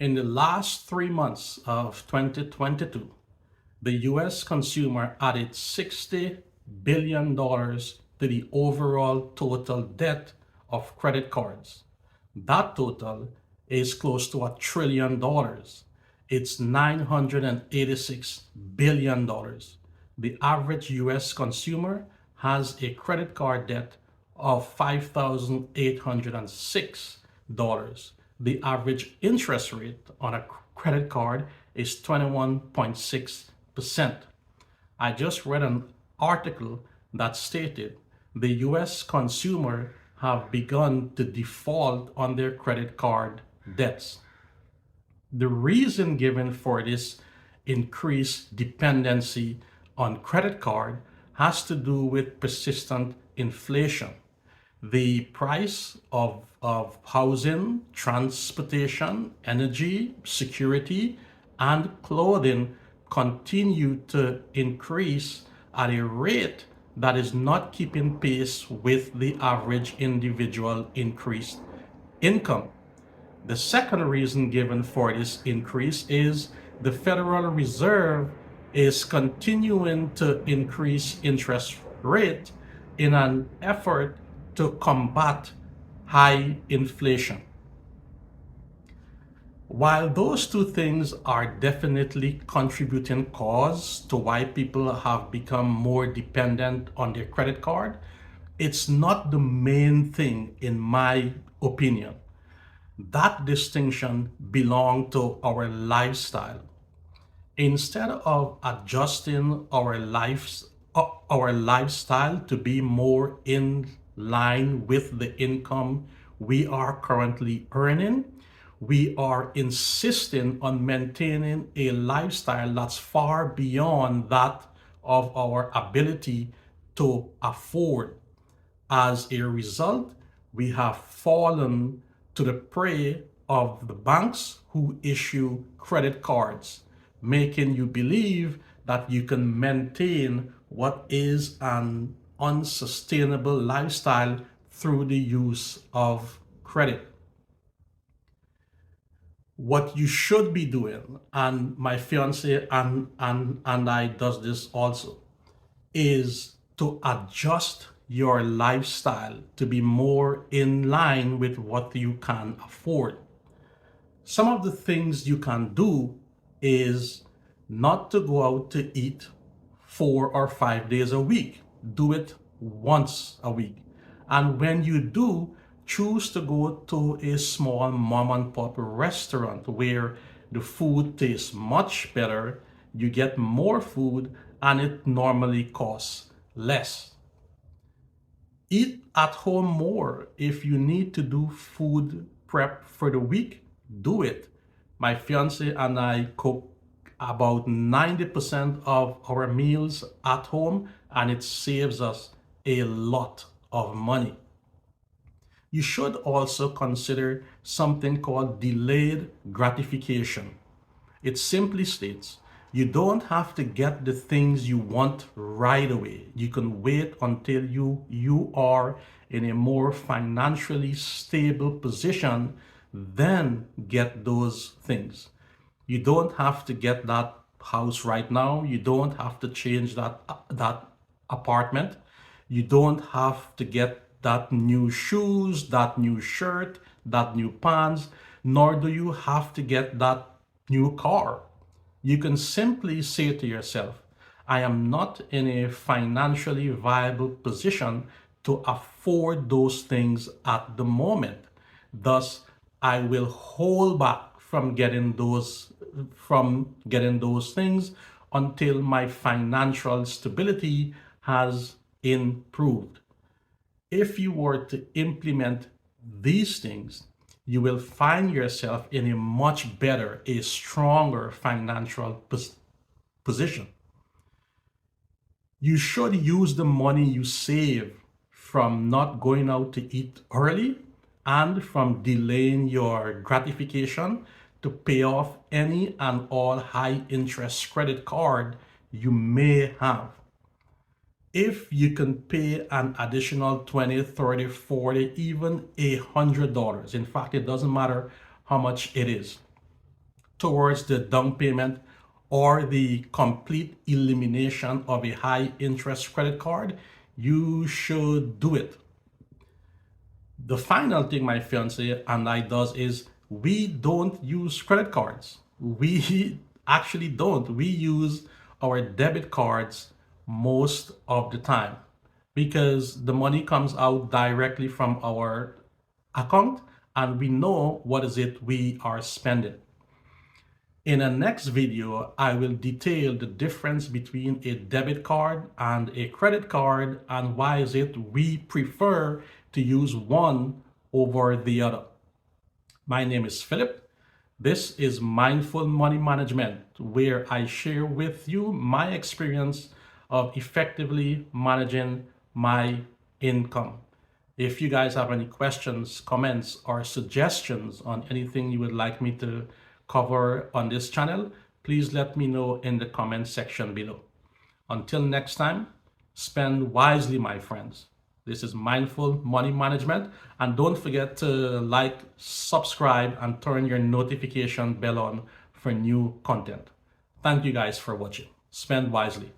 In the last 3 months of 2022, the US consumer added $60 billion to the overall total debt of credit cards. That total is close to $1 trillion. It's $986 billion. The average US consumer has a credit card debt of $5,806. The average interest rate on a credit card is 21.6%. I just read an article that stated the US consumer have begun to default on their credit card debts. The reason given for this increased dependency on credit card has to do with persistent inflation. The price of housing, transportation, energy, security, and clothing continue to increase at a rate that is not keeping pace with the average individual increased income. The second reason given for this increase is the Federal Reserve is continuing to increase interest rate in an effort to combat high inflation. While those two things are definitely contributing cause to why people have become more dependent on their credit card, it's not the main thing in my opinion. That distinction belongs to our lifestyle. Instead of adjusting our lifestyle to be more in line with the income we are currently earning, we are insisting on maintaining a lifestyle that's far beyond that of our ability to afford. As a result, we have fallen to the prey of the banks who issue credit cards, making you believe that you can maintain what is an unsustainable lifestyle through the use of credit. What you should be doing, and my fiance and I does this also, is to adjust your lifestyle to be more in line with what you can afford. Some of the things you can do is not to go out to eat 4 or 5 days a week. Do it once a week. And when you do, choose to go to a small mom and pop restaurant where the food tastes much better, you get more food, and it normally costs less. Eat at home more. If you need to do food prep for the week, do it. My fiance and I cook about 90% of our meals at home, and it saves us a lot of money. You should also consider something called delayed gratification. It simply states you don't have to get the things you want right away. You can wait until you are in a more financially stable position, then get those things. You don't have to get that house right now. You don't have to change that apartment. You don't have to get that new shoes, that new shirt, that new pants, nor do you have to get that new car. You can simply say to yourself, I am not in a financially viable position to afford those things at the moment. Thus, I will hold back from getting those things until my financial stability has improved. If you were to implement these things, you will find yourself in a much better, a stronger financial position. You should use the money you save from not going out to eat early and from delaying your gratification to pay off any and all high interest credit card you may have. If you can pay an additional 20, 30, 40, even $100, in fact, it doesn't matter how much it is. towards the down payment or the complete elimination of a high interest credit card, you should do it. The final thing my fiance and I does is we don't use credit cards. We actually don't. We use our debit cards most of the time because the money comes out directly from our account and we know what is it we are spending. In a next video, I will detail the difference between a debit card and a credit card and why is it we prefer to use one over the other. My name is Philip. This is Mindful Money Management, where I share with you my experience of effectively managing my income. If you guys have any questions, comments, or suggestions on anything you would like me to cover on this channel, please let me know in the comment section below. Until next time, spend wisely, my friends. This is Mindful Money Management, and don't forget to like, subscribe, and turn your notification bell on for new content. Thank you guys for watching. Spend wisely.